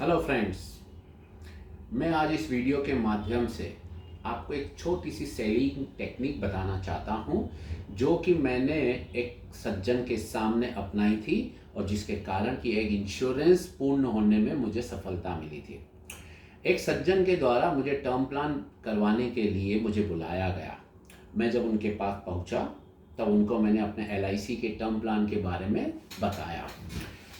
Hello friends, मैं आज इस वीडियो के माध्यम से आपको एक छोटी सी सेलिंग टेक्निक बताना चाहता हूं, जो कि मैंने एक सज्जन के सामने अपनाई थी और जिसके कारण कि एक इंश्योरेंस पूर्ण होने में मुझे सफलता मिली थी। एक सज्जन के द्वारा मुझे टर्म प्लान करवाने के लिए मुझे बुलाया गया। मैं जब उनके पास पहुंचा तब उनको मैंने अपने LIC के टर्म प्लान के बारे में बताया।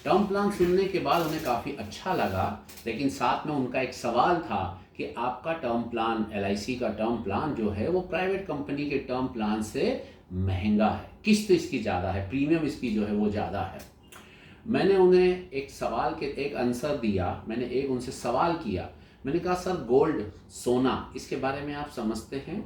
टर्म प्लान सुनने के बाद उन्हें काफ़ी अच्छा लगा, लेकिन साथ में उनका एक सवाल था कि आपका टर्म प्लान, LIC का टर्म प्लान जो है वो प्राइवेट कंपनी के टर्म प्लान से महंगा है, किस्त इसकी ज़्यादा है, प्रीमियम इसकी जो है वो ज़्यादा है। मैंने उन्हें एक सवाल के एक आंसर दिया। मैंने एक उनसे सवाल किया। मैंने कहा, सर गोल्ड, सोना, इसके बारे में आप समझते हैं?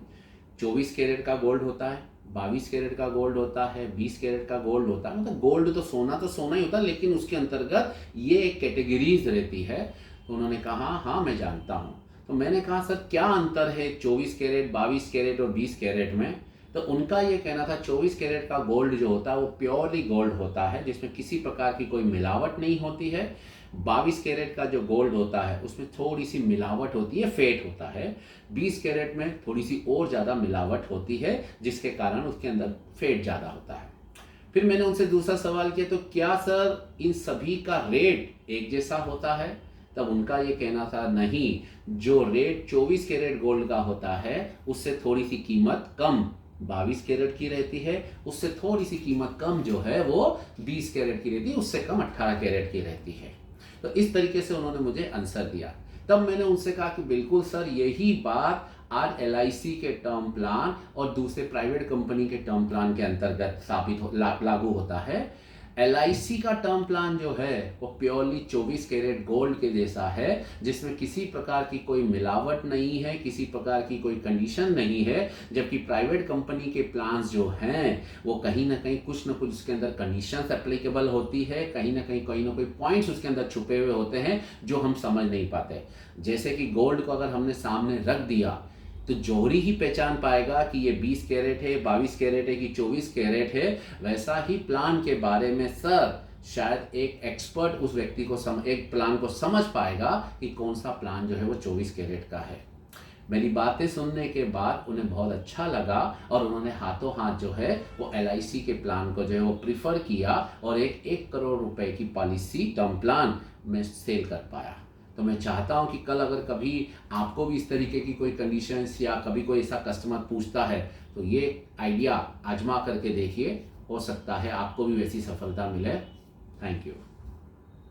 24 कैरेट का गोल्ड होता है, 22 कैरेट का गोल्ड होता है, 20 कैरेट का गोल्ड होता है। मतलब गोल्ड तो सोना ही होता है, लेकिन उसके अंतर्गत ये एक कैटेगरीज रहती है। तो उन्होंने कहा, हाँ मैं जानता हूँ। तो मैंने कहा, सर क्या अंतर है 24 कैरेट, 22 कैरेट और 20 कैरेट में? तो उनका ये कहना था 24 कैरेट का गोल्ड जो होता है वो प्योरली गोल्ड होता है, जिसमें किसी प्रकार की कोई मिलावट नहीं होती है। 22 कैरेट का जो गोल्ड होता है उसमें थोड़ी सी मिलावट होती है, फेट होता है। 20 कैरेट में थोड़ी सी और ज़्यादा मिलावट होती है, जिसके कारण उसके अंदर फेट ज़्यादा होता है। फिर मैंने उनसे दूसरा सवाल किया, तो क्या सर इन सभी का रेट एक जैसा होता है? तब उनका ये कहना था, नहीं, जो रेट 24 कैरेट गोल्ड का होता है उससे थोड़ी सी कीमत कम 22 कैरेट की रहती है, उससे थोड़ी सी कीमत कम जो है वो 20 कैरेट की रहती है, उससे कम 18 कैरेट की रहती है। तो इस तरीके से उन्होंने मुझे आंसर दिया। तब मैंने उनसे कहा कि बिल्कुल सर, यही बात आज LIC के टर्म प्लान और दूसरे प्राइवेट कंपनी के टर्म प्लान के अंतर्गत लागू होता है। LIC का टर्म प्लान जो है वो प्योरली 24 कैरेट गोल्ड के जैसा है, जिसमें किसी प्रकार की कोई मिलावट नहीं है, किसी प्रकार की कोई कंडीशन नहीं है। जबकि प्राइवेट कंपनी के प्लान्स जो हैं वो कहीं ना कहीं कुछ ना कुछ उसके अंदर कंडीशंस एप्लीकेबल होती है, कहीं ना कोई पॉइंट्स उसके अंदर छुपे हुए होते हैं जो हम समझ नहीं पाते। जैसे कि गोल्ड को अगर हमने सामने रख दिया तो जोहरी ही पहचान पाएगा कि ये 20 कैरेट है, 22 कैरेट है कि 24 कैरेट है। वैसा ही प्लान के बारे में सर शायद एक एक्सपर्ट उस व्यक्ति को एक प्लान को समझ पाएगा कि कौन सा प्लान जो है वो 24 कैरेट का है। मेरी बातें सुनने के बाद उन्हें बहुत अच्छा लगा और उन्होंने हाथों हाथ जो है वो LIC के प्लान को जो है वो प्रिफर किया और एक 1 करोड़ रुपए की पॉलिसी टर्म प्लान में सेल कर पाया। तो मैं चाहता हूं कि कल अगर कभी आपको भी इस तरीके की कोई कंडीशंस या कभी कोई ऐसा कस्टमर पूछता है तो ये आइडिया आजमा करके देखिए, हो सकता है आपको भी वैसी सफलता मिले। Thank you.